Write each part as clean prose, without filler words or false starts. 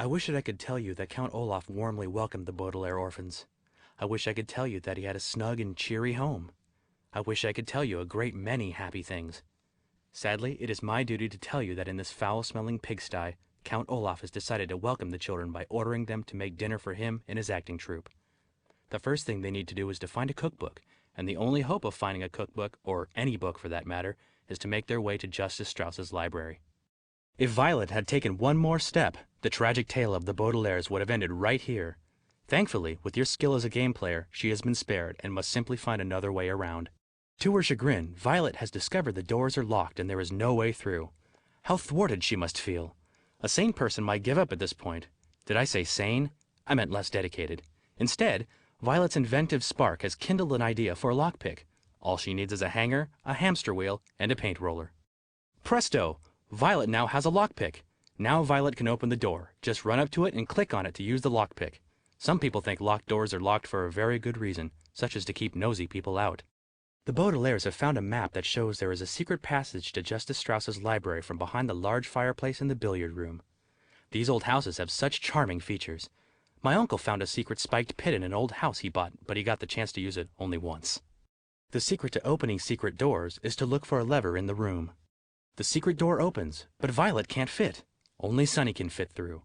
wish that I could tell you that Count Olaf warmly welcomed the Baudelaire orphans. I wish I could tell you that he had a snug and cheery home. I wish I could tell you a great many happy things. Sadly, it is my duty to tell you that in this foul-smelling pigsty, Count Olaf has decided to welcome the children by ordering them to make dinner for him and his acting troupe. The first thing they need to do is to find a cookbook, and the only hope of finding a cookbook, or any book for that matter, is to make their way to Justice Strauss's library. If Violet had taken one more step, the tragic tale of the Baudelaires would have ended right here. Thankfully, with your skill as a game player, she has been spared and must simply find another way around. To her chagrin, Violet has discovered the doors are locked and there is no way through. How thwarted she must feel. A sane person might give up at this point. Did I say sane? I meant less dedicated. Instead, Violet's inventive spark has kindled an idea for a lockpick. All she needs is a hanger, a hamster wheel, and a paint roller. Presto! Violet now has a lockpick. Now Violet can open the door. Just run up to it and click on it to use the lockpick. Some people think locked doors are locked for a very good reason, such as to keep nosy people out. The Baudelaires have found a map that shows there is a secret passage to Justice Strauss's library from behind the large fireplace in the billiard room. These old houses have such charming features. My uncle found a secret spiked pit in an old house he bought, but he got the chance to use it only once. The secret to opening secret doors is to look for a lever in the room. The secret door opens, but Violet can't fit. Only Sunny can fit through.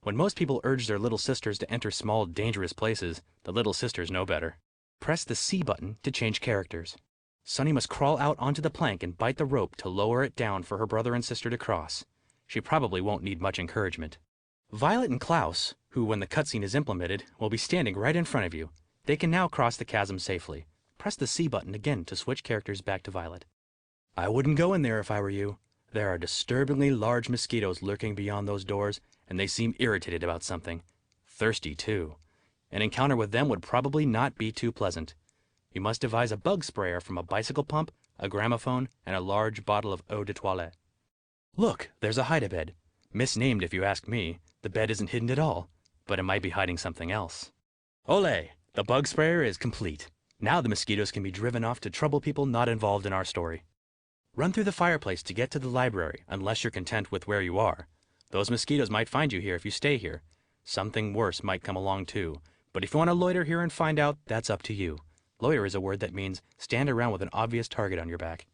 When most people urge their little sisters to enter small, dangerous places, the little sisters know better. Press the C button to change characters. Sunny must crawl out onto the plank and bite the rope to lower it down for her brother and sister to cross. She probably won't need much encouragement. Violet and Klaus, who when the cutscene is implemented, will be standing right in front of you. They can now cross the chasm safely. Press the C button again to switch characters back to Violet. I wouldn't go in there if I were you. There are disturbingly large mosquitoes lurking beyond those doors, and they seem irritated about something. Thirsty, too. An encounter with them would probably not be too pleasant. You must devise a bug sprayer from a bicycle pump, a gramophone, and a large bottle of eau de toilette. Look, there's a hide-a-bed. Misnamed if you ask me. The bed isn't hidden at all, but it might be hiding something else. Olé! The bug sprayer is complete. Now the mosquitoes can be driven off to trouble people not involved in our story. Run through the fireplace to get to the library, unless you're content with where you are. Those mosquitoes might find you here if you stay here. Something worse might come along too, but if you want to loiter here and find out, that's up to you. Loiter is a word that means stand around with an obvious target on your back.